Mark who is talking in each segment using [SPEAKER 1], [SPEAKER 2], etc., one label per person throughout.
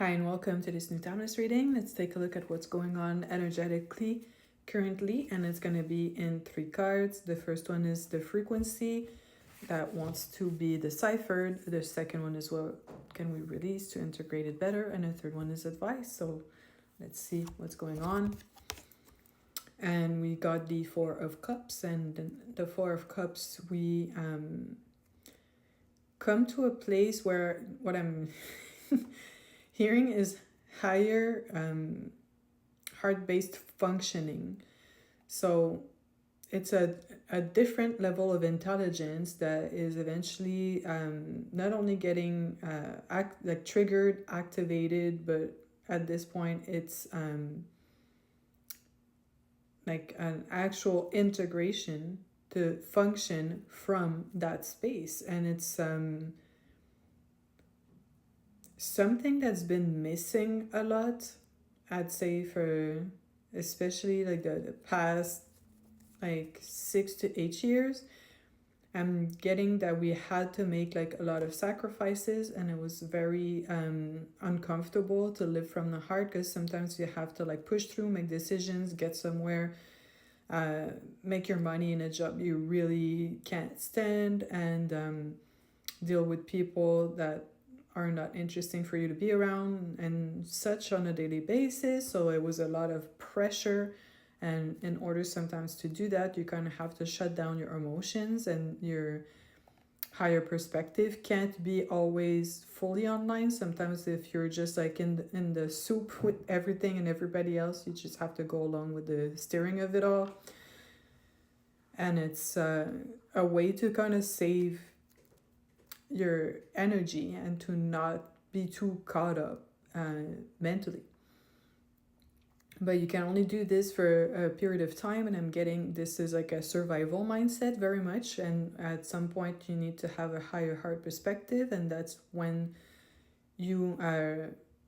[SPEAKER 1] Hi, and welcome to this new timeless reading. Let's take a look at what's going on energetically currently, and it's going to be in 3 cards. The first one is the frequency that wants to be deciphered. The second one is what can we release to integrate it better, and the third one is advice. So let's see what's going on. And we got the Four of Cups, and the Four of Cups, we come to a place where what I'm hearing is higher heart-based functioning. So it's a different level of intelligence that is eventually not only getting triggered, activated, but at this point it's like an actual integration to function from that space. And it's something that's been missing a lot, I'd say, for especially like the past like 6 to 8 years. I'm getting that we had to make like a lot of sacrifices, and it was very uncomfortable to live from the heart, because sometimes you have to like push through, make decisions, get somewhere, make your money in a job you really can't stand, and deal with people that are not interesting for you to be around and such on a daily basis. So it was a lot of pressure, and in order sometimes to do that, you kind of have to shut down your emotions, and your higher perspective can't be always fully online. Sometimes if you're just like in the soup with everything and everybody else, you just have to go along with the steering of it all. And it's a way to kind of save your energy and to not be too caught up mentally. But you can only do this for a period of time, and I'm getting this is like a survival mindset very much, and at some point you need to have a higher heart perspective, and that's when you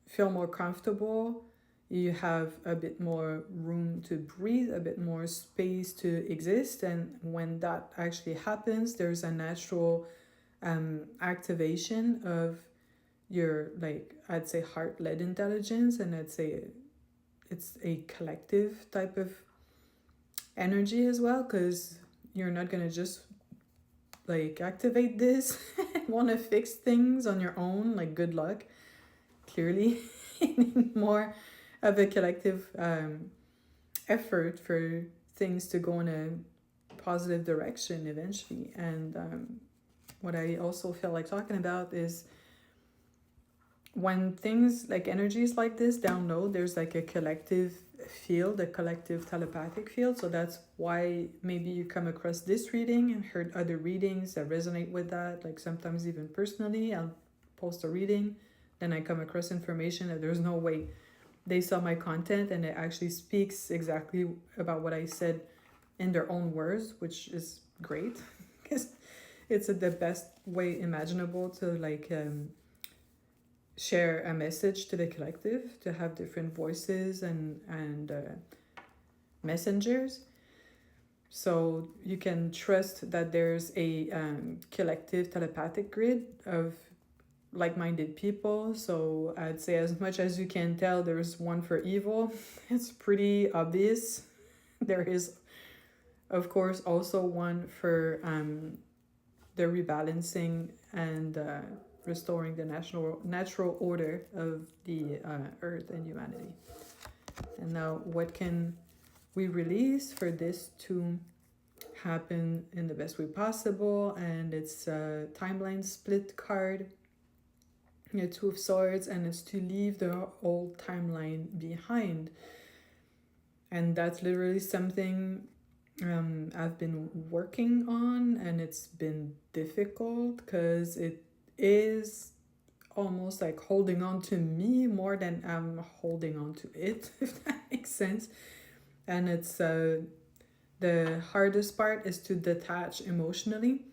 [SPEAKER 1] feel more comfortable, you have a bit more room to breathe, a bit more space to exist, and when that actually happens, there's a natural activation of your, like, I'd say heart-led intelligence, and I'd say it's a collective type of energy as well, because you're not gonna just like activate this and want to fix things on your own. Like, good luck. Clearly you need more of a collective effort for things to go in a positive direction eventually. And what I also feel like talking about is when things like energies like this download, there's like a collective field, a collective telepathic field. So that's why maybe you come across this reading and heard other readings that resonate with that. Like sometimes even personally, I'll post a reading, then I come across information that there's no way they saw my content and it actually speaks exactly about what I said in their own words, which is great because it's the best way imaginable to like share a message to the collective, to have different voices and messengers. So you can trust that there's a collective telepathic grid of like-minded people. So I'd say as much as you can tell, there's one for evil. It's pretty obvious. There is, of course, also one for the rebalancing and restoring the natural order of the earth and humanity. And now what can we release for this to happen in the best way possible? And it's a timeline split card, the Two of Swords, and it's to leave the old timeline behind. And that's literally something I've been working on, and it's been difficult because it is almost like holding on to me more than I'm holding on to it, if that makes sense. And it's the hardest part is to detach emotionally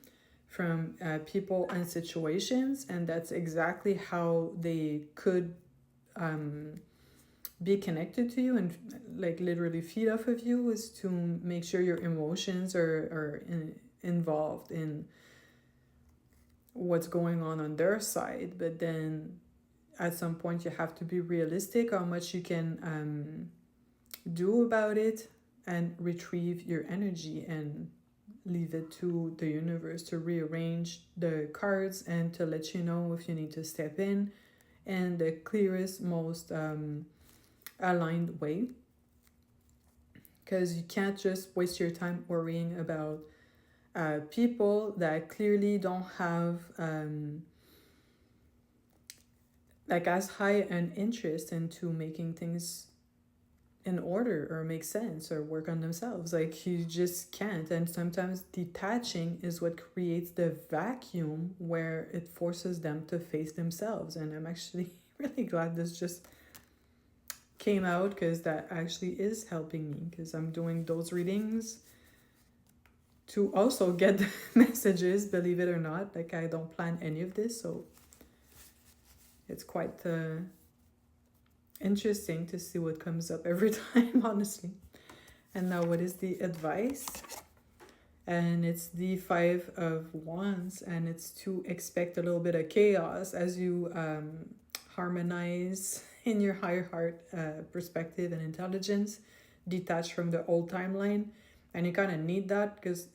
[SPEAKER 1] from people and situations, and that's exactly how they could be connected to you and like literally feed off of you, is to make sure your emotions are involved in what's going on their side. But then at some point you have to be realistic how much you can do about it, and retrieve your energy and leave it to the universe to rearrange the cards and to let you know if you need to step in the clearest, most aligned way. Because you can't just waste your time worrying about people that clearly don't have like as high an interest into making things in order or make sense or work on themselves. Like, you just can't. And sometimes detaching is what creates the vacuum where it forces them to face themselves. And I'm actually really glad this just came out, because that actually is helping me, because I'm doing those readings to also get the messages, believe it or not. Like, I don't plan any of this, so it's quite interesting to see what comes up every time, honestly. And now, what is the advice? And it's the 5 of Wands, and it's to expect a little bit of chaos as you harmonize in your higher heart perspective and intelligence, detach from the old timeline. And you kind of need that, because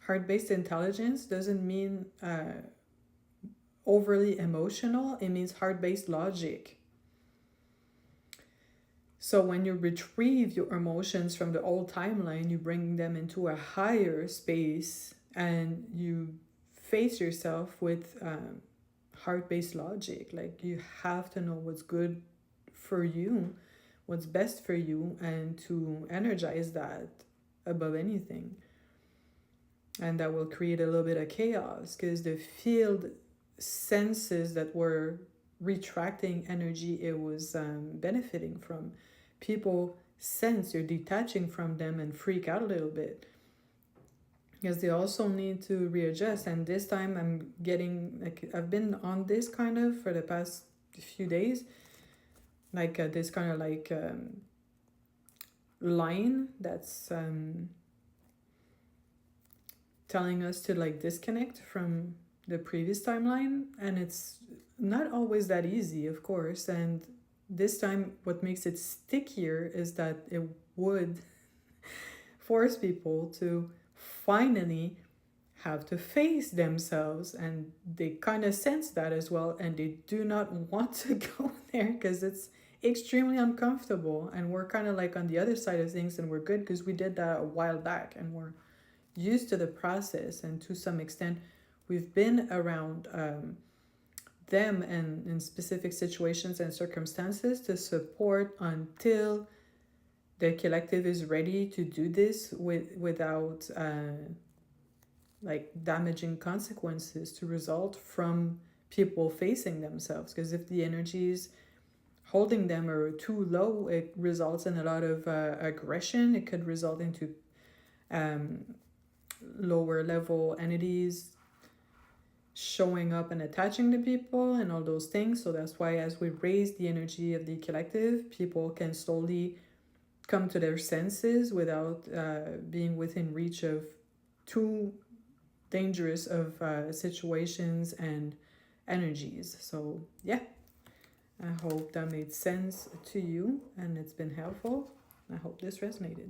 [SPEAKER 1] heart-based intelligence doesn't mean overly emotional. It means heart-based logic. So when you retrieve your emotions from the old timeline, you bring them into a higher space, and you face yourself with heart-based logic. Like, you have to know what's good for you, what's best for you, and to energize that above anything. And that will create a little bit of chaos, because the field senses that were retracting energy it was benefiting from. People sense you're detaching from them and freak out a little bit, because they also need to readjust. And this time I'm getting, like, I've been on this kind of for the past few days, like this kind of like line that's telling us to like disconnect from the previous timeline. And it's not always that easy, of course. And this time what makes it stickier is that it would force people to finally have to face themselves, and they kind of sense that as well, and they do not want to go there because it's extremely uncomfortable. And we're kind of like on the other side of things, and we're good because we did that a while back, and we're used to the process, and to some extent we've been around them and in specific situations and circumstances to support until the collective is ready to do this without like damaging consequences to result from people facing themselves. Because if the energies holding them are too low, it results in a lot of aggression. It could result into lower level entities showing up and attaching to people and all those things. So that's why as we raise the energy of the collective, people can slowly come to their senses without being within reach of too dangerous of situations and energies. So yeah, I hope that made sense to you and it's been helpful. I hope this resonated.